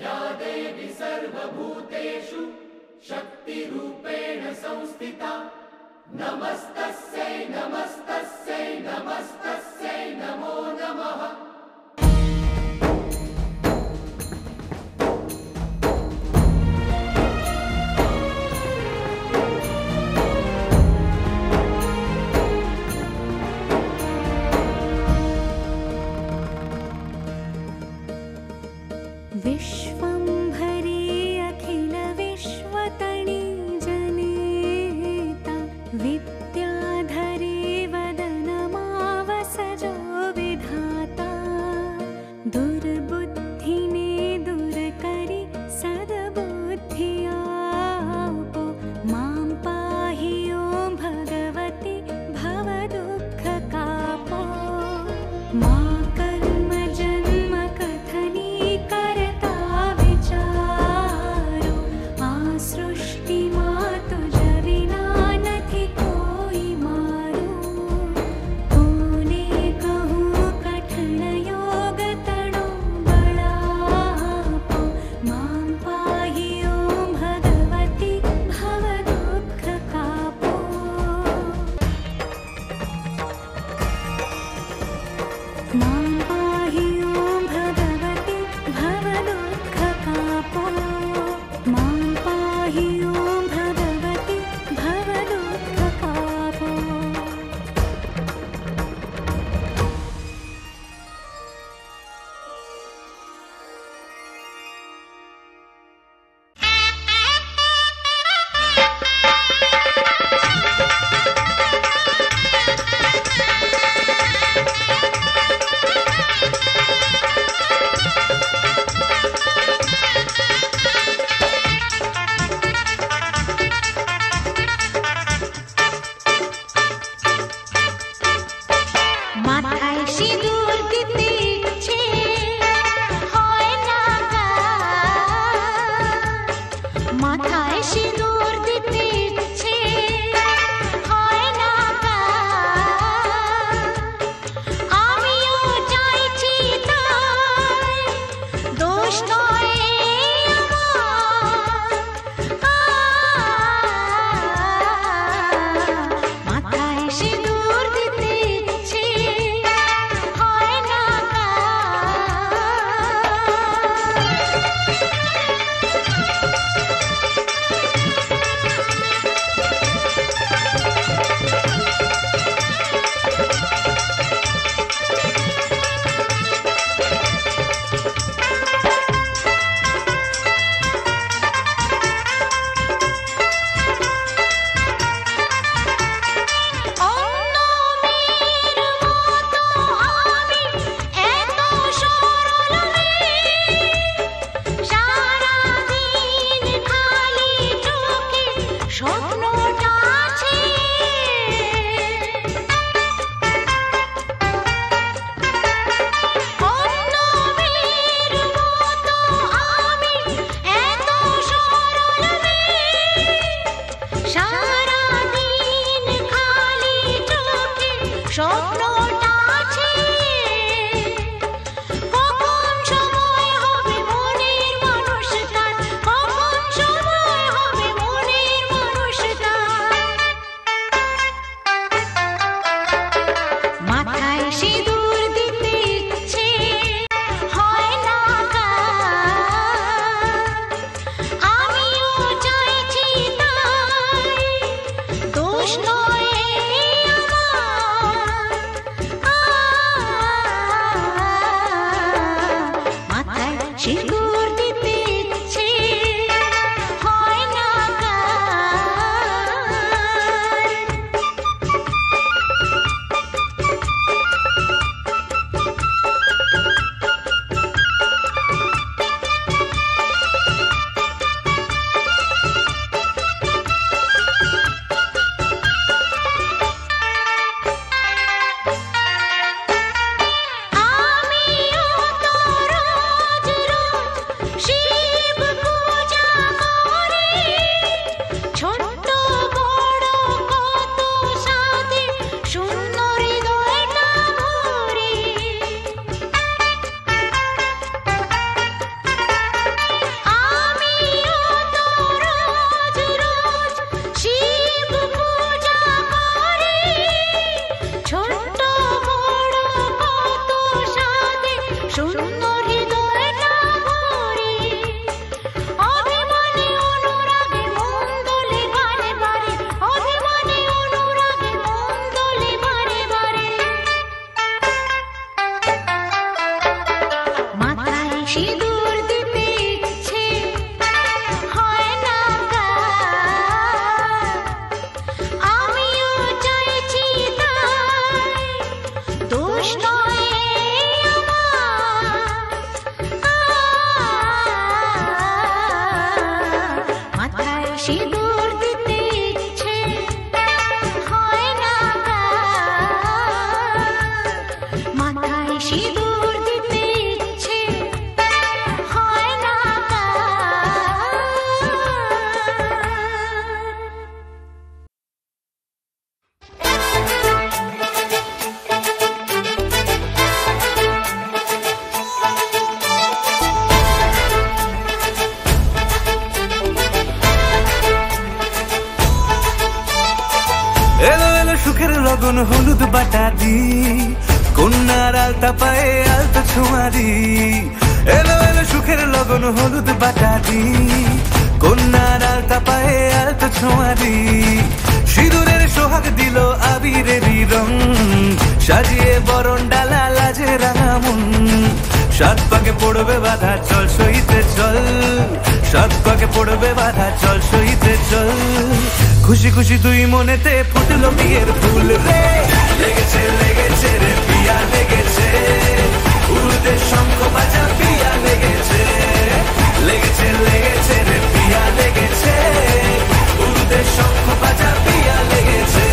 या देवी सर्वभूतेषु शक्तिरूपेण संस्थिता नमस्तस्यै नमस्तस्यै नमस्तस्यै नमो नमः। विश्वंभरी अखिल विश्वतनी जनेता विद्याधरी वदनमावसजो विधाता दुर्बुद्धिने दूर करि सद्बुद्धियापो मां पाहि ॐ भगवति भवदुःखकापो मा সিঁদুর দিতে ইচ্ছে হয় না মাথায় সিঁদুর দিতে ইচ্ছে হয় না সুখের লগন হলুদ বাটা দি কন্যার আলতা পায়ে আলতা ছোঁয়া দি এলো এলো সুখের লগন হলুদ বাটা দি কন্যার আলতা পায়ে আলতা ছোঁয়া দি সিঁদুরের সোহাগ দিল আবিরেরই রং সাজিয়ে বরণ ডালা লাজে রাঙা মন সাত পাকে পড়বে বাধা চল সইতে চল সাত পাকে পড়বে বাধা চল সইতে চল খুশি খুশি দুই মনেতে ফুটলো বিয়ের ফুল রে লেগেছে লেগেছে রে পিয়া লেগেছে উড়তে শঙ্খ বাজা পিয়া লেগেছে লেগেছে লেগেছে রে পিয়া লেগেছে উড়তে শঙ্খ বাজা পিয়া লেগেছে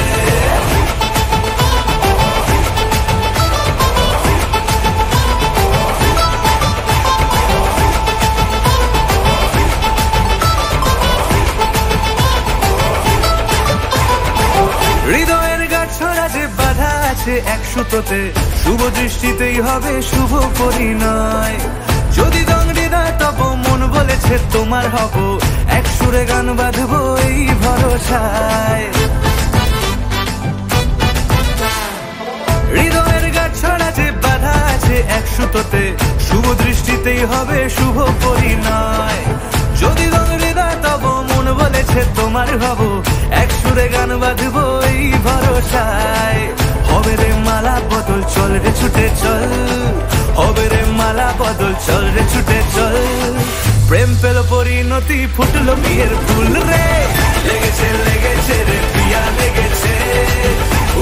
হৃদয়ের গাছড়া যে বাধা আছে এক সুতোতে শুভ দৃষ্টিতেই হবে শুভ পরিণয় যদি দংড়ি দেয় তব মন বলেছে তোমার হব এক সুরে গান বাঁধবো এই ভরসায় হৃদয়ের গাছড়া যে বাধা আছে এক সুতোতে শুভ দৃষ্টিতেই হবে শুভ পরিণয় যদি দংড়ি দেয় তব মন বলেছে তোমার হব এক সুরে গান বাঁধবো এই ভরসায় হবে রে মালা বদল চল রে ছুটে চল হবে রে মালা বদল চল রে ছুটে চল প্রেম পেল পরিণতি ফুটলো বিয়ের ফুল রে লেগেছে লেগেছে রে পিয়া লেগেছে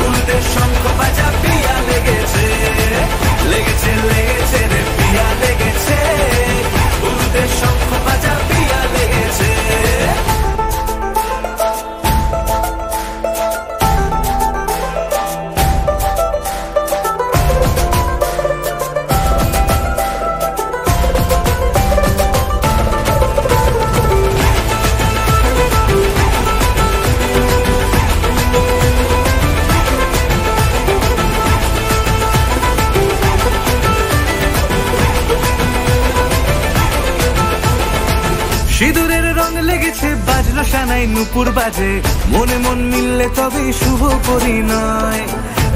উল্টে শঙ্খ বাজা পিয়া লেগেছে লেগেছে লেগেছে রে পিয়া লেগেছে উল্টে শঙ্খ বাজা পিয়া লেগেছে সিঁদুরের রং লেগেছে বাজলো সানাই নুপুর বাজে মনে মন মিললে তবে শুভ পরিণয়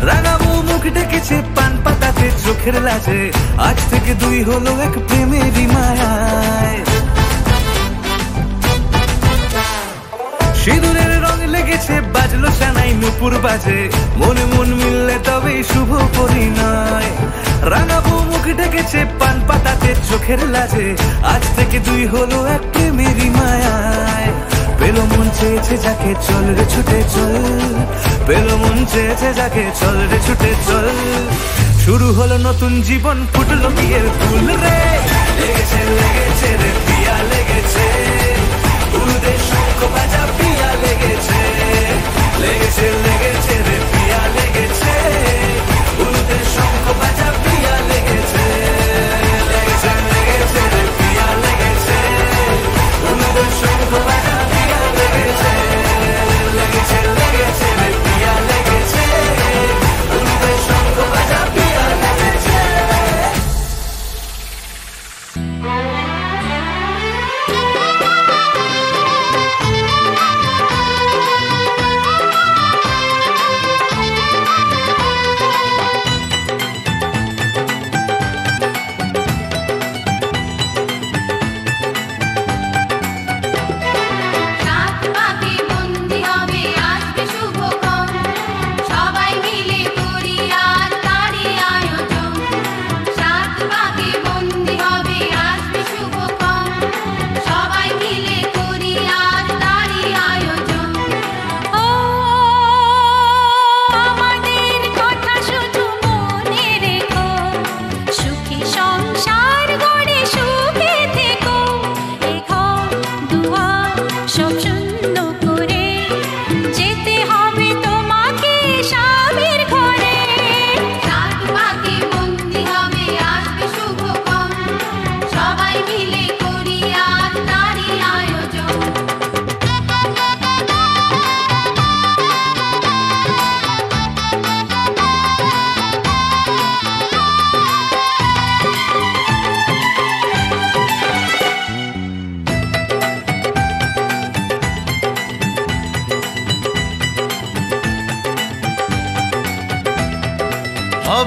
রাঙাবো মুখ ডেকেছে পান পাতাতে চোখের লাজে আজ থেকে দুই হলো এক প্রেমেরই মায়ায় সিঁদুরের রং লেগেছে বাজলো সানাই নুপুর বাজে মনে মন মিললে তবে শুভ পরিণয় রাঙাবো মুখ ডেকেছে পান পাতাতে চোখের লাজে আজ থেকে দুই হলো এক প্রেমেরই মায়ায় পেলো মন চেয়েছে যাকে চল রে ছুটে চল পেলো মন চেয়েছে যাকে চল রে ছুটে চল শুরু হলো নতুন জীবন ফুটলো বিয়ের ফুল রে লেগেছে লেগেছে রে পিয়া লেগেছে উড়তে শঙ্খ বাজা পিয়া লেগেছে লেগেছে লেগেছে রে পিয়া লেগেছে উড়তে শঙ্খ বাজা পিয়া লেগেছে লেগেছে লেগেছে রে পিয়া লেগেছে উড়তে শঙ্খ বাজা পিয়া লেগেছে লেগেছে লেগেছে রে পিয়া লেগেছে উড়তে শঙ্খ বাজা পিয়া লেগেছে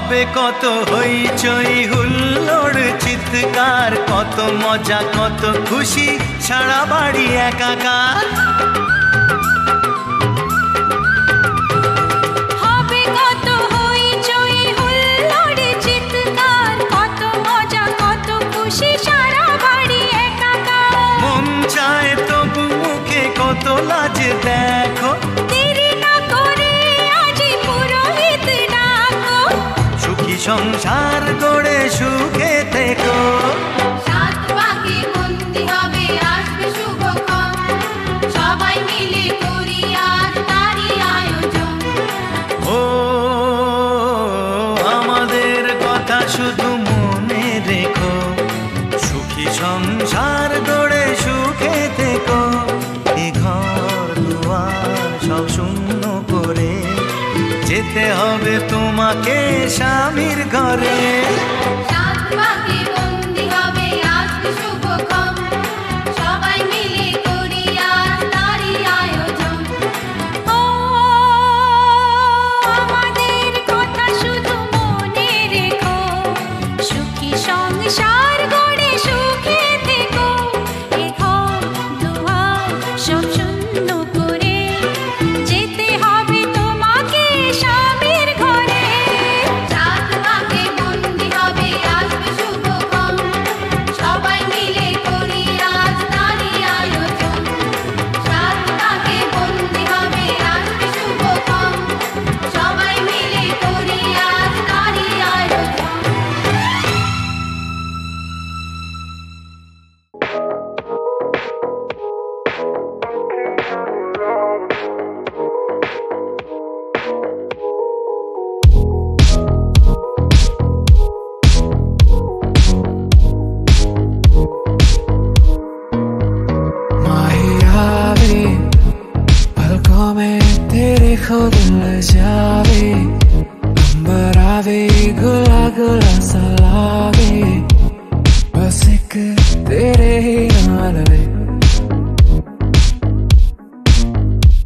হবে কত হইচই হুল্লোড় চিৎকার, কত মজা কত খুশি সারা বাড়ি একাকার। হবে কত হইচই হুল্লোড় চিৎকার, কত মজা কত খুশি সারা বাড়ি একাকার। মন চায় তবু মুখে কত লাজে দেখো, দেরি না করে আজি পুরোহিত ডাকো। সুখী সংসার গড়ে সুখে থেকো। সাত পাকে বন্দি হবে আসবে শুভক্ষণ, সবাই মিলে করি আজ তারই আয়োজন। ও আমাদের কথা শুধু মনে রেখো, সুখী সংসার গড়ে সুখে থেকো। এ ঘর দুয়ার সব শূন্য করে যেতে হবে তোমাকে স্বামীর ঘরে। সাত পাকে বন্দি হবে আসবে শুভক্ষণ, সবাই মিলে করি আজ তারই আয়োজন। ও আমাদের কথা শুধু মনে রেখো, সুখী সংসার গড়ে সুখে থেকো। এ ঘর দুয়ার সব শূন্য করে যেতে হবে তোমাকে স্বামীর ঘরে। সাত পাকে বন্দি হবে আসবে শুভক্ষণ, সবাই মিলে করি আজ তারই আয়োজন। সাত পাকে বন্দি হবে আসবে শুভক্ষণ, সবাই মিলে করি আজ তারই আয়োজন। माहियावी पलकों में तेरे खुद मिल जावे, अंबर आवे गुला गुला सा लागे, बस एक तेरे ही नाल वे।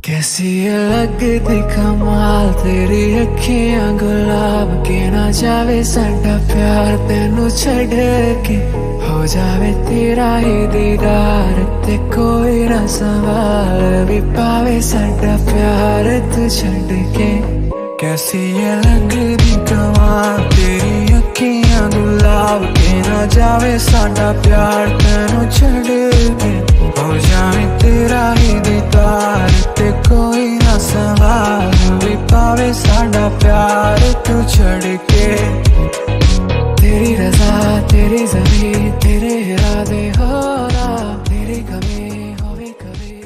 कैसी ये लगती कमाल तेरी अखियां गुलाब के, ना जावे साडा प्यार तेनू छड़ के, हो जावे तेरा ही दीदार ते कोई ना सवाल भी पावे साडा प्यार तू छड़ के। कैसी ये लगती कमाल तेरी अखियां गुलाब के, ना जावे साडा प्यार तेनू छड़ के, हो जावे तेरा ही दीदार ते कोई ना सवाल भी पावे साडा प्यार तू छड़ के। तेरी रजा तेरी ज़मीं तेरे इरादे हो ना, तेरी कमी होवे कभी।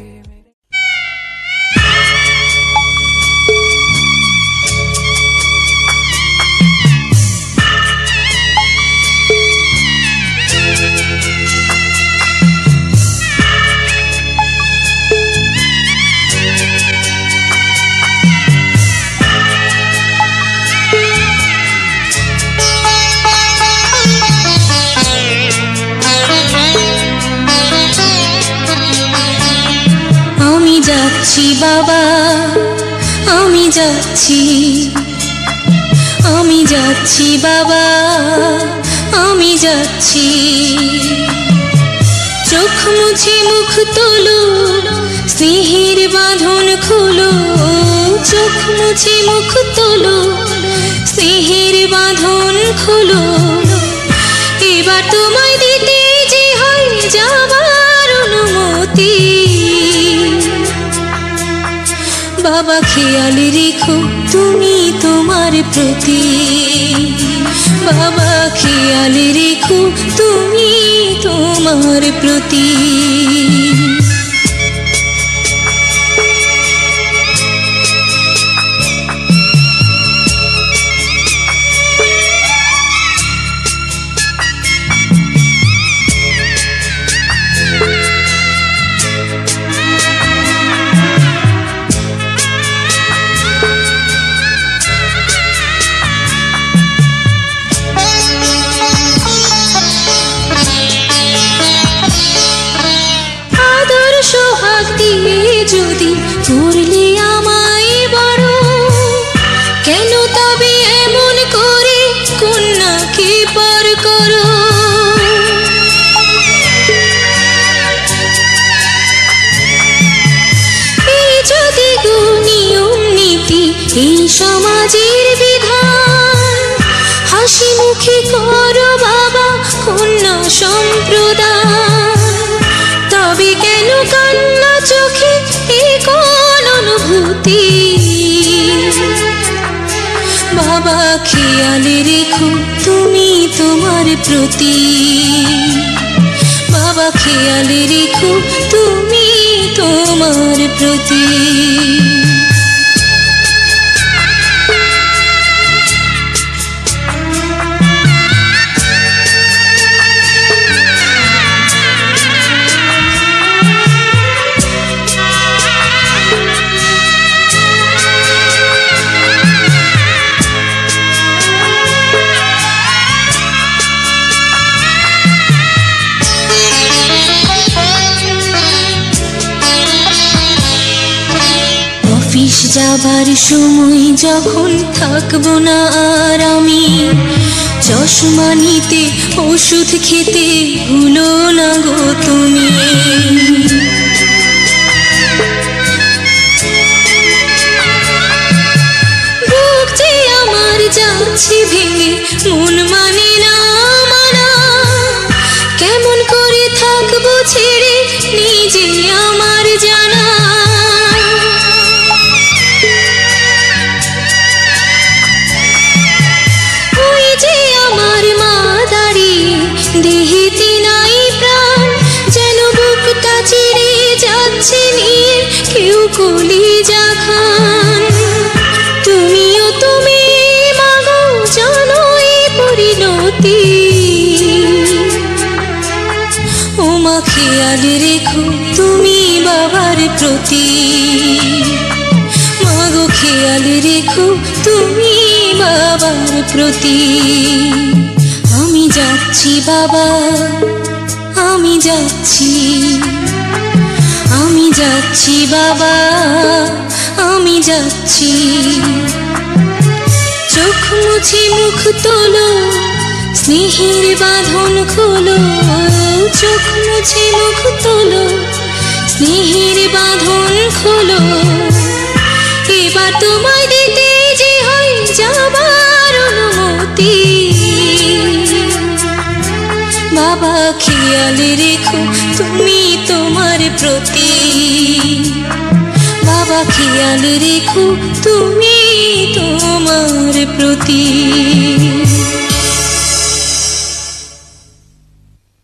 আমি যাচ্ছি বাবা, আমি যাচ্ছি, আমি যাচ্ছি বাবা, আমি যাচ্ছি। চোখ মুছে মুখ তোলো, স্নেহের বাঁধন খোলো। চোখ মুছে মুখ তোলো, স্নেহের বাঁধন খোলো। এবার তোমায় দিতে যে হয় যাবার অনুমতি। বাবা খেয়াল রেখো তুমি তোমার প্রতি, বাবা খেয়াল রেখো তুমি তোমার প্রতি। যদি করলে আমায় বড়, কেন তবে এমন করে সমাজের বিধান, হাসি মুখে করো বাবা কন্যা সম্প্রদান। তবে কেন কান্না চোখে এ কোন অনুভূতি? বাবা খেয়াল রেখো তুমি তোমার প্রতি, বাবা খেয়াল রেখো তুমি তোমার প্রতি। অফিস যাবার সময় যখন থাকবো না আর আমি, চশমা নিতে ওষুধ খেতে ভুলো না গো তুমি। বুক যে আমার যাচ্ছে ভেঙে, মন মানে না মানা, কেমন করে থাকবো ছেড়ে নিজে আমার জানা। দেহেতে নাই প্রাণ, যেন বুকটা চিরে যাচ্ছে নিয়ে কেউ কলিজা খান। তুমিও তুমি মাগো জানো এই পরিণতি, ও মা খেয়াল রেখো তুমি বাবার প্রতি, মাগো খেয়াল রেখো তুমি বাবার প্রতি। আমি যাচ্ছি বাবা, আমি যাচ্ছি, আমি যাচ্ছি বাবা, আমি যাচ্ছি। চোখ মুছে মুখ তোলো, স্নেহের বাঁধন খোলো, চোখ মুছে মুখ তোলো, স্নেহের বাঁধন খোলো। এবার তোমায় দিতে যে হয় যাবার অনুমতি, বাবা খেয়াল রেখো তুমি তোমার প্রতি, বাবা খেয়াল রেখো তুমি তোমার প্রতি।